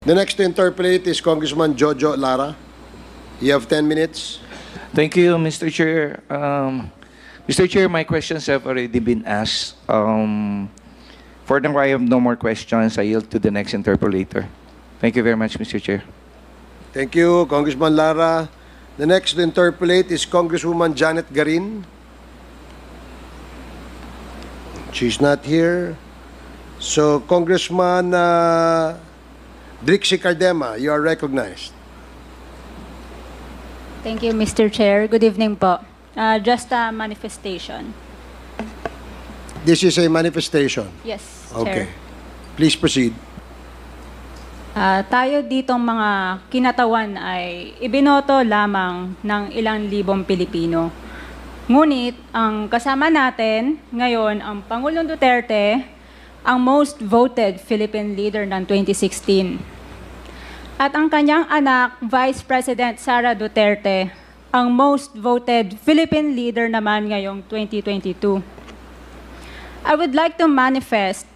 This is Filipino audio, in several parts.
The next to interpolate is Congressman Jojo Lara. You have 10 minutes. Thank you, Mr. Chair. Mr. Chair, my questions have already been asked. For now, I have no more questions. I yield to the next interpolator. Thank you very much, Mr. Chair. Thank you, Congressman Lara. The next to interpolate is Congresswoman Janet Garin. She's not here. So, Congressman Drixie Cardema, you are recognized. Thank you, Mr. Chair. Good evening po. Just a manifestation. This is a manifestation. Yes, Okay. Chair. Please proceed. Tayo ditong mga kinatawan ay ibinoto lamang ng ilang libong Pilipino. Ngunit ang kasama natin ngayon ang Pangulong Duterte, ang most voted Philippine leader ng 2016. At ang kanyang anak, Vice President Sara Duterte, ang most voted Philippine leader naman ngayong 2022. I would like to manifest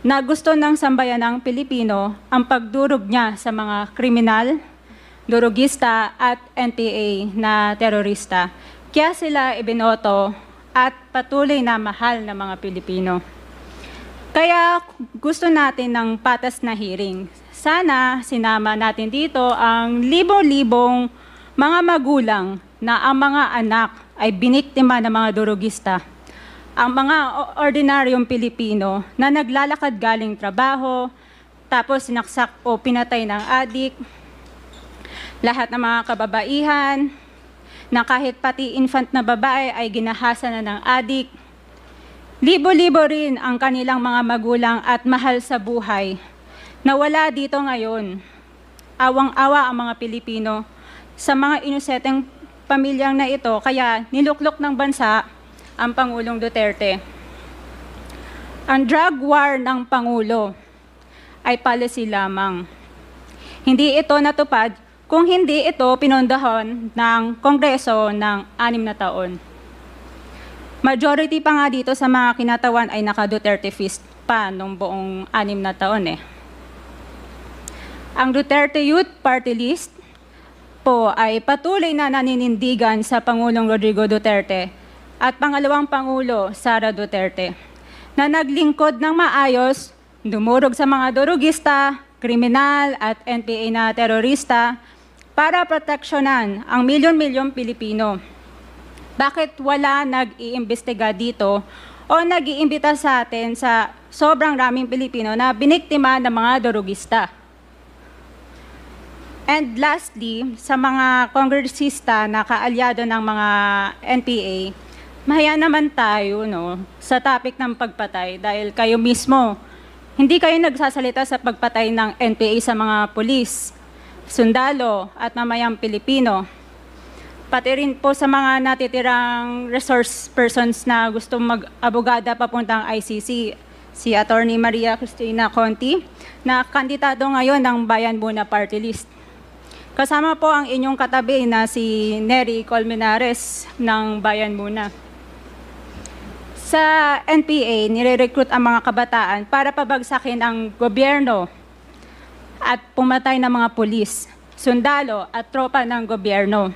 na gusto ng sambayanang Pilipino ang pagdurog niya sa mga kriminal, durugista at NPA na terorista. Kaya sila ibinoto at patuloy na mahal ng mga Pilipino. Kaya gusto natin ng patas na hearing. Sana sinama natin dito ang libo-libong mga magulang na ang mga anak ay biniktima ng mga durugista. Ang mga ordinaryong Pilipino na naglalakad galing trabaho, tapos sinaksak o pinatay ng adik, lahat ng mga kababaihan, na kahit pati infant na babae ay ginahasa na ng adik. Libo-libo rin ang kanilang mga magulang at mahal sa buhay na wala dito ngayon. Awang-awa ang mga Pilipino sa mga inuseteng pamilyang na ito, kaya niluklok ng bansa ang Pangulong Duterte. Ang drug war ng Pangulo ay policy lamang. Hindi ito natupad kung hindi ito pinondohan ng Kongreso ng 6 na taon. Majority pa nga dito sa mga kinatawan ay naka-Duterte fist pa nung buong 6 na taon eh. Ang Duterte Youth Party List po ay patuloy na naninindigan sa Pangulong Rodrigo Duterte at pangalawang Pangulo, Sara Duterte, na naglingkod ng maayos, dumurog sa mga durugista, kriminal at NPA na terorista para proteksyonan ang milyon-milyong Pilipino. Bakit wala nag-iimbestiga dito o nag-iimbita sa atin sa sobrang raming Pilipino na biniktima ng mga durugista? And lastly, sa mga kongresista na kaalyado ng mga NPA, mahaya naman tayo sa topic ng pagpatay dahil kayo mismo, hindi kayo nagsasalita sa pagpatay ng NPA sa mga pulis, sundalo at mamayang Pilipino. Pati rin po sa mga natitirang resource persons na gusto mag-abogada papuntang ICC, si Attorney Maria Cristina Conti, na kandidato ngayon ng Bayan Muna Party List. Kasama po ang inyong katabi na si Nery Colmenares ng Bayan Muna. Sa NPA, nire-recruit ang mga kabataan para pabagsakin ang gobyerno at pumatay ng mga pulis, sundalo at tropa ng gobyerno.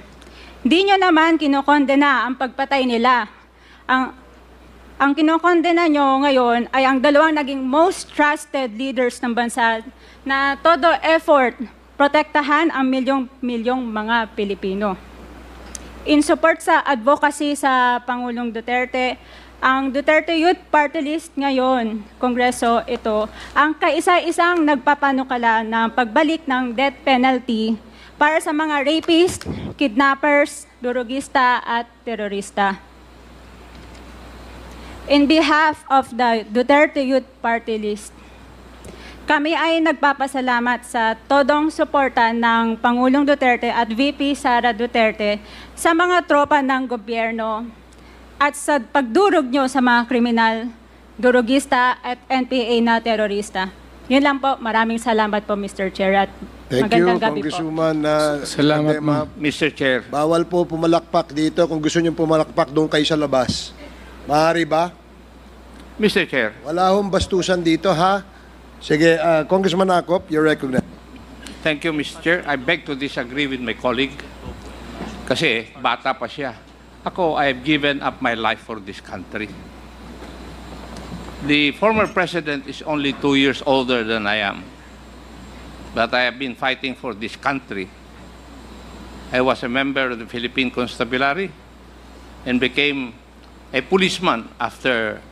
Di nyo naman kinokondena ang pagpatay nila. Ang kinokondena nyo ngayon ay ang dalawang naging most trusted leaders ng bansa na todo effort protektahan ang milyong-milyong mga Pilipino. In support sa advocacy sa Pangulong Duterte, ang Duterte Youth Party List ngayon, Kongreso ito, ang kaisa-isang nagpapanukala ng pagbalik ng death penalty para sa mga rapist, kidnappers, durugista at terorista. In behalf of the Duterte Youth Party List, kami ay nagpapasalamat sa todong suporta ng Pangulong Duterte at VP Sara Duterte sa mga tropa ng gobyerno at sa pagdurog nyo sa mga kriminal, durugista at NPA na terorista. Yun lang po. Maraming salamat po, Mr. Chair. At Thank you, magandang gabi po. Congresswoman. Salamat, Cardema. Mr. Chair. Bawal po pumalakpak dito. Kung gusto niyo pumalakpak, doon kayo sa labas. Maaari ba? Mr. Chair. Wala hong bastusan dito, ha? Sige, Congressman Acop, you're recognized. Thank you, Mr. Chair. I beg to disagree with my colleague. Kasi bata pa siya. Ako, I have given up my life for this country. The former president is only 2 years older than I am. But I have been fighting for this country. I was a member of the Philippine Constabulary and became a policeman after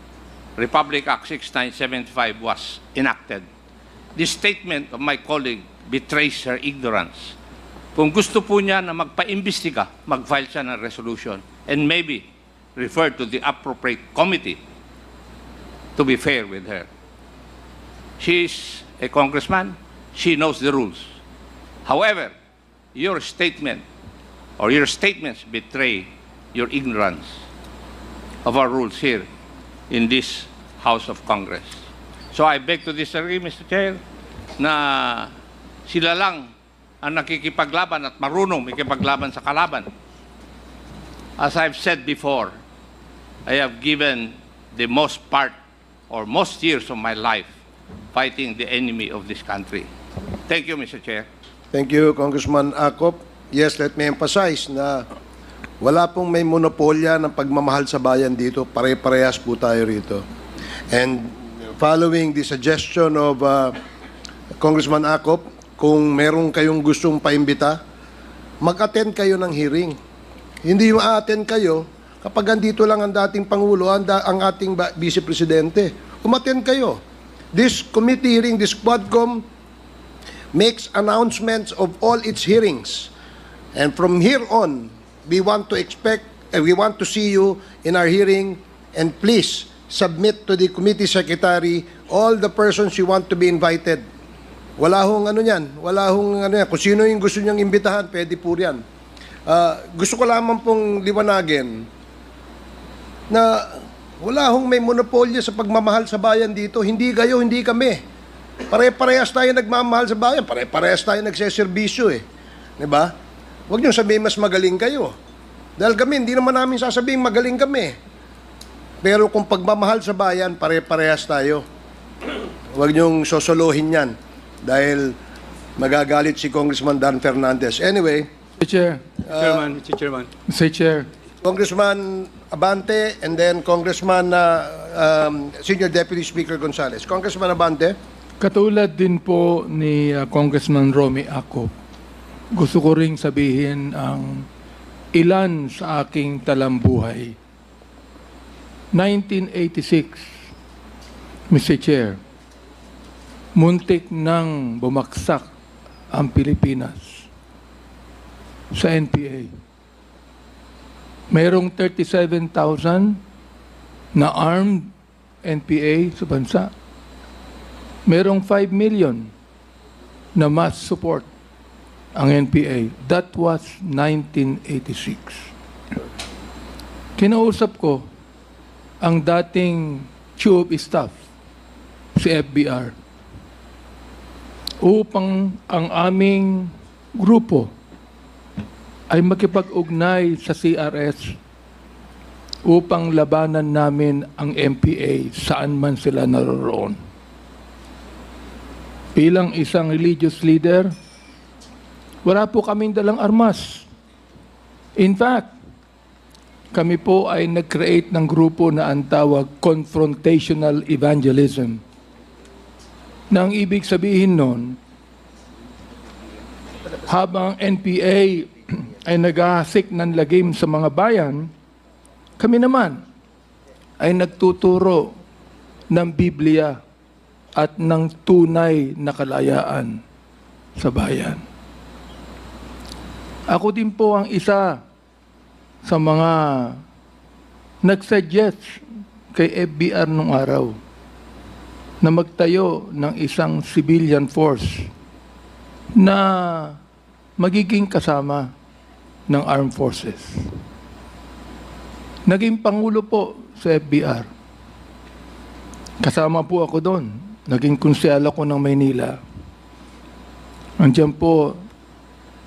Republic Act 6975 was enacted. This statement of my colleague betrays her ignorance. Kung gusto po niya na magpa-imbestiga, mag-file siya ng resolution and maybe refer to the appropriate committee to be fair with her. She is a congressman. She knows the rules. However, your statement or your statements betray your ignorance of our rules here in this House of Congress. So I beg to disagree, Mr. Chair, na sila lang ang nakikipaglaban at marunong makipaglaban sa kalaban. As I've said before, I have given the most part or most years of my life fighting the enemy of this country. Thank you, Mr. Chair. Thank you, Congressman Acop. Yes, let me emphasize na wala pong may monopolya ng pagmamahal sa bayan dito. Pare-parehas po tayo rito. And following the suggestion of Congressman Acop, kung meron kayong gustong paimbita, mag-attend kayo ng hearing. Hindi ma-attend kayo kapag andito lang ang dating Pangulo, ang ating Vice Presidente. Umattend kayo. This committee hearing, this Quadcom, makes announcements of all its hearings. And from here on, we want to see you in our hearing, and please submit to the committee secretary all the persons you want to be invited. Wala hong ano yan. Wala hong ano yan. Kung sino yung gusto niyang imbitahan, pwede po yan. Gusto ko lamang pong liwanagin na wala hong may monopolyo sa pagmamahal sa bayan dito. Hindi kayo, hindi kami. Pare-parehas tayo nagmamahal sa bayan. Pare-parehas tayo nagseserbisyo eh. Diba? Huwag niyong sabihin mas magaling kayo. Dahil kami, hindi naman namin sasabihin magaling kami. Pero kung pagmamahal sa bayan, pare-parehas tayo. Huwag niyong sosolohin yan. Dahil magagalit si Congressman Dan Fernandez. Anyway, Mr. Chair, Mr. Chairman. Mr. Chair, Congressman Abante and then Congressman Senior Deputy Speaker Gonzales. Congressman Abante. katulad din po ni Congressman Romy Acop, gusto ko ring sabihin ang ilan sa aking talambuhay. 1986, Mr. Chair, muntik nang bumaksak ang Pilipinas sa NPA. Mayroong 37,000 na armed NPA sa bansa. Mayroong 5 million na mass support ang NPA. That was 1986. Kinausap ko ang dating chief of staff, si FBR, upang ang aming grupo ay makipag-ugnay sa CRS upang labanan namin ang MPA saan man sila naroroon. Bilang isang religious leader, wala po kaming dalang armas. In fact, kami po ay nag-create ng grupo na ang tawag confrontational evangelism. Na ang ibig sabihin nun, habang NPA ay naghahasik ng lagim sa mga bayan, kami naman ay nagtuturo ng Biblia at ng tunay na kalayaan sa bayan. Ako din po ang isa sa mga nag-suggest kay FBR nung araw na magtayo ng isang civilian force na magiging kasama ng armed forces. Naging pangulo po sa FBR. Kasama po ako doon. Naging konsyal ako ng Maynila. Andiyan po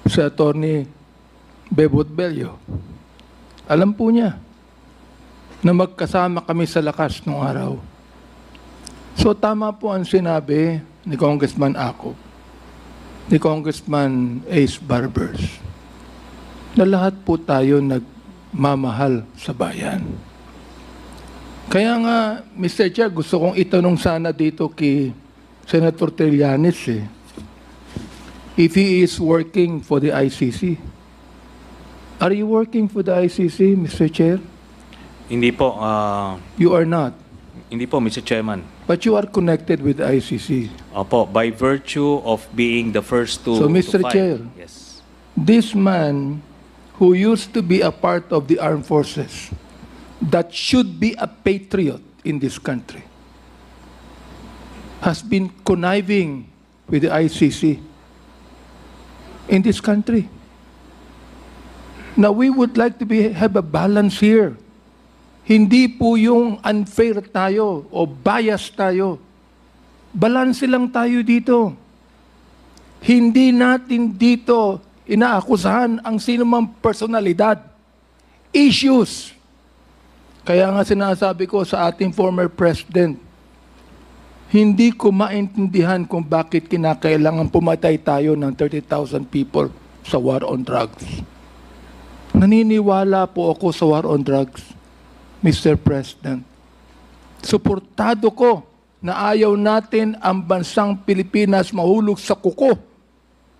si Attorney Bebot Bello. Alam po niya na magkasama kami sa lakas nung araw. So tama po ang sinabi ni Congressman Acop ni Congressman Ace Barbers na lahat po tayo nagmamahal sa bayan. Kaya nga, Mr. Chair, gusto kong itanong sana dito kay Senator Trillanes if he is working for the ICC. Are you working for the ICC, Mr. Chair? Hindi po, You are not. hindi po, Mr. Chairman. But you are connected with the ICC. Opo, by virtue of being the first to So, Mr. to file. Chair. Yes. This man who used to be a part of the armed forces that should be a patriot in this country has been conniving with the ICC in this country. Now, we would like to have a balance here. Hindi po yung unfair tayo o bias tayo. Balanse lang tayo dito. Hindi natin dito inaakusahan ang sinumang personalidad. Issues. Kaya nga sinasabi ko sa ating former president, hindi ko maintindihan kung bakit kinakailangan pumatay tayo ng 30,000 people sa war on drugs. Naniniwala po ako sa war on drugs, Mr. President. Suportado ko na ayaw natin ang bansang Pilipinas mahulog sa kuko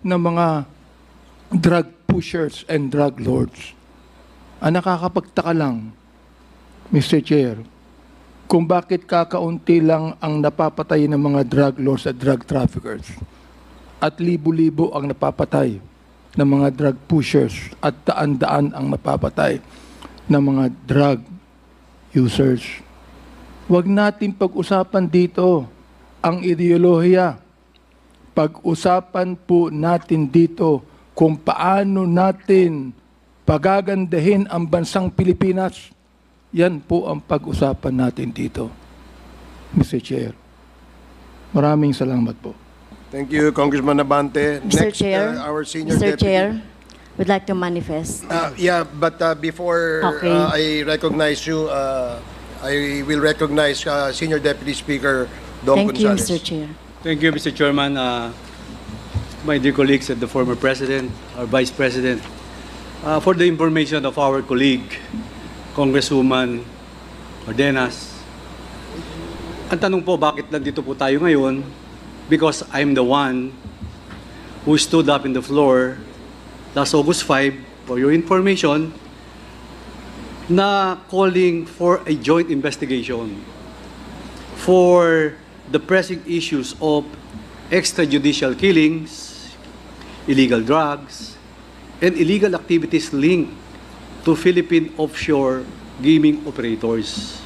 ng mga drug pushers and drug lords. Ang nakakapagtaka lang, Mr. Chair, kung bakit kakaunti lang ang napapatay ng mga drug lords at drug traffickers at libo-libo ang napapatay ng mga drug pushers at daan-daan ang napapatay ng mga drug users. Huwag natin pag-usapan dito ang ideolohiya. Pag-usapan po natin dito kung paano natin pagagandahin ang bansang Pilipinas. Yan po ang pag-usapan natin dito, Mr. Chair. Maraming salamat po. Thank you, Congressman Abante. Mr. Next, Chair, our senior Mr. deputy. Chair, would like to manifest. Yeah, but before Okay. I recognize you, I will recognize Senior Deputy Speaker Dong Thank you, Gonzales. Mr. Chair. Thank you, Mr. Chairman. My dear colleagues and the former President, our Vice President, for the information of our colleague, Congresswoman Ordenas, ang tanong po, bakit nandito po tayo ngayon? Because I'm the one who stood up in the floor last August 5, for your information, na calling for a joint investigation for the pressing issues of extrajudicial killings, illegal drugs, and illegal activities linked to Philippine offshore gaming operators.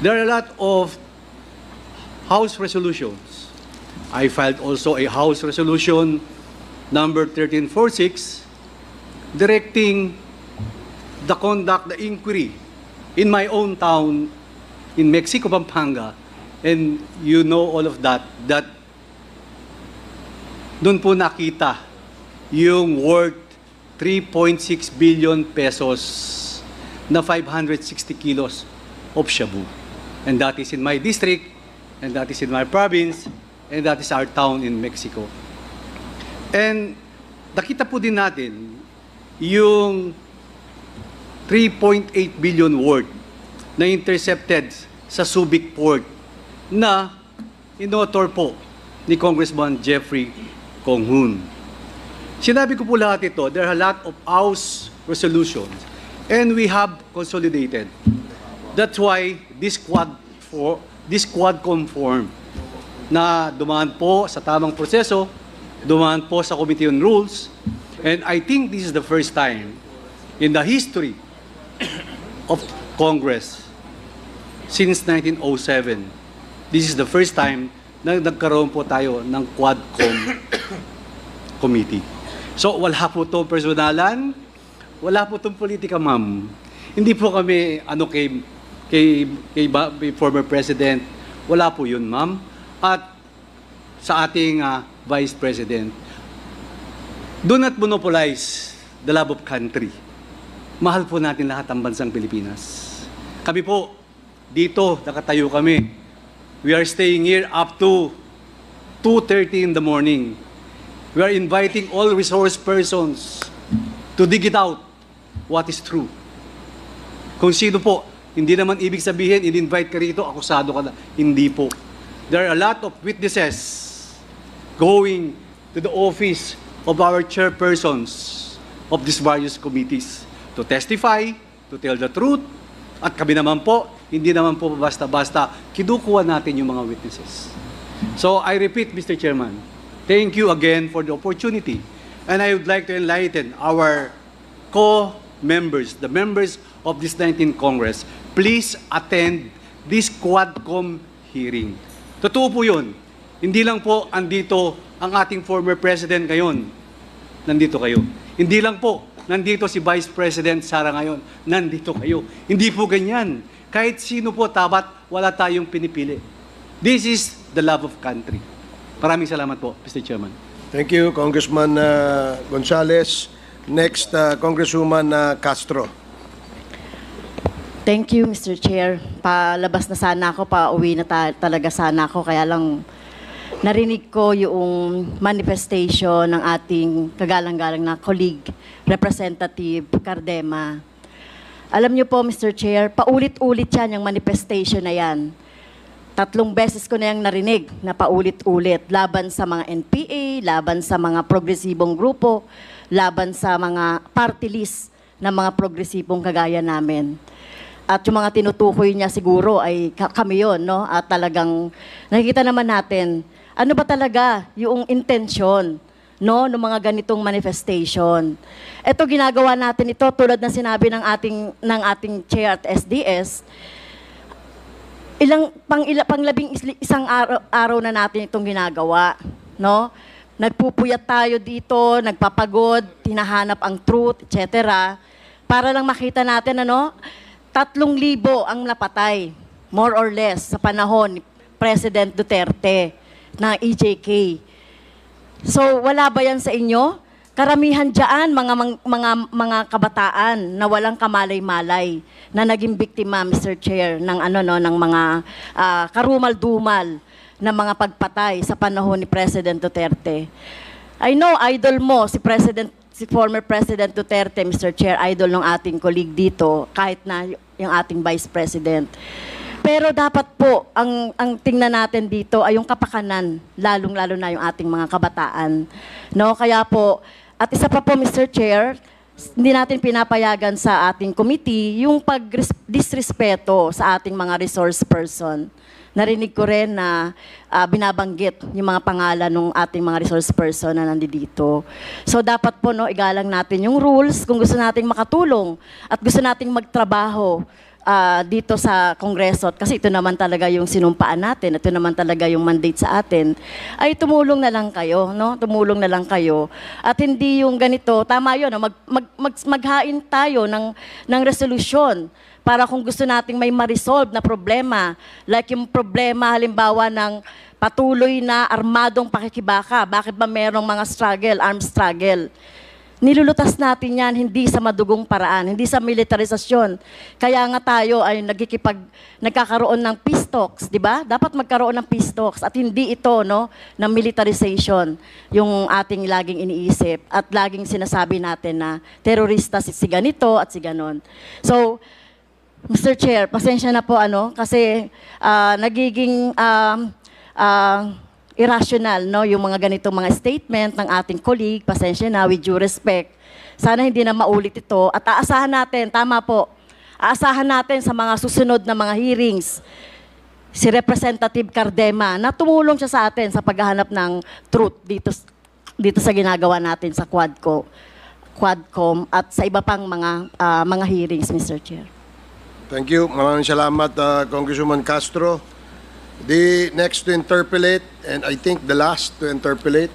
There are a lot of House resolutions. I filed also a House resolution number 1346 directing the inquiry in my own town in Mexico, Pampanga, and you know all of that doon po nakita yung worth 3.6 billion pesos na 560 kilos of shabu. And that is in my district, and that is in my province, and that is our town in Mexico. And nakita po din natin yung 3.8 billion worth na intercepted sa Subic Port na inotor po ni Congressman Jeffrey Conghun. Sinabi ko po lahat ito, there are a lot of House resolutions and we have consolidated. That's why this Quadcom form na dumaan po sa tamang proseso, dumaan po sa Committee on Rules, and I think this is the first time in the history of Congress since 1907. This is the first time na nagkaroon po tayo ng Quadcom Committee. So wala po itong personalan, wala po itong politika, ma'am. Hindi po kami kay former President, wala po yun, ma'am. At sa ating Vice President, do not monopolize the love of country. Mahal po natin lahat ang bansang Pilipinas. Kami po, dito, nakatayo kami. We are staying here up to 2:30 in the morning. We are inviting all resource persons to dig it out what is true. Kung sino po, hindi naman ibig sabihin, in-invite ka rito, akusado ka na. Hindi po. There are a lot of witnesses going to the office of our chairpersons of these various committees to testify, to tell the truth, at kami naman po, hindi naman po basta-basta, kinukuha natin yung mga witnesses. So I repeat, Mr. Chairman, thank you again for the opportunity. And I would like to enlighten our co-members, the members of this 19th Congress, please attend this Quadcom hearing. Totoo po yun. Hindi lang po andito ang ating former president ngayon. Nandito kayo. Hindi lang po nandito si Vice President Sara ngayon. Nandito kayo. Hindi po ganyan. Kahit sino po dapat wala tayong pinipili. This is the love of country. Maraming salamat po, Mr. Chairman. Thank you, Congressman Gonzales. Next, Congresswoman Castro. Thank you, Mr. Chair. Palabas na sana ako, pauwi na talaga sana ako. Kaya lang narinig ko yung manifestation ng ating kagalang-galang na colleague, Representative Cardema. Alam niyo po, Mr. Chair, paulit-ulit yan, yung manifestation na yan. 3 beses ko na yung narinig na paulit-ulit. Laban sa mga NPA, laban sa mga progresibong grupo, laban sa mga party list ng mga progresibong kagaya namin. At yung mga tinutukoy niya siguro ay kami yun, no? At talagang nakikita naman natin, ano ba talaga yung intensyon, no, ng mga ganitong manifestation. Ito, ginagawa natin ito tulad ng sinabi ng ating chair at SDS, panglabing isang araw na natin itong ginagawa, no? Nagpupuyat tayo dito, nagpapagod, hinahanap ang truth, etc. Para lang makita natin, 3,000 ang napatay, more or less, sa panahon ni President Duterte na EJK. So, wala ba yan sa inyo? Karamihan dyan, mga kabataan na walang kamalay-malay na naging biktima, Mr. Chair, ng ng mga karumal-dumal na mga pagpatay sa panahon ni President Duterte. I know, idol mo, si former President Duterte, Mr. Chair, idol ng ating colleague dito, kahit na yung ating Vice President. Pero dapat po, ang tingnan natin dito ay yung kapakanan, lalong-lalo na yung ating mga kabataan. No? Kaya po, at isa pa po, Mr. Chair, hindi natin pinapayagan sa ating committee yung pag-disrespeto sa ating mga resource person. Narinig ko rin na binabanggit yung mga pangalan ng ating mga resource person na nandito. So dapat po, igalang natin yung rules kung gusto nating makatulong at gusto nating magtrabaho dito sa Kongreso. Kasi ito naman talaga yung sinumpaan natin, ito naman talaga yung mandate sa atin. Ay tumulong na lang kayo, no? Tumulong na lang kayo. At hindi yung ganito, tama yun, maghain tayo ng resolusyon para kung gusto nating may ma-resolve na problema, like yung problema halimbawa ng patuloy na armadong pakikibaka, bakit ba merong mga armed struggle? Nilulutas natin yan hindi sa madugong paraan, hindi sa militarisasyon. Kaya nga tayo ay nagkakaroon ng peace talks, di ba? Dapat magkaroon ng peace talks at hindi ito, ng militarization, yung ating laging iniisip at laging sinasabi natin na terorista si ganito at si ganon. So, Mr. Chair, pasensya na po kasi nagiging irrational yung mga ganitong mga statement ng ating colleague. Pasensya na, with due respect. Sana hindi na maulit ito at aasahan natin, tama po, aasahan natin sa mga susunod na mga hearings si Representative Cardema na tumulong siya sa atin sa paghahanap ng truth dito sa ginagawa natin sa Quadcom at sa iba pang mga hearings, Mr. Chair. Thank you. Maraming salamat, Congresswoman Castro. The next to interpolate, and I think the last to interpolate,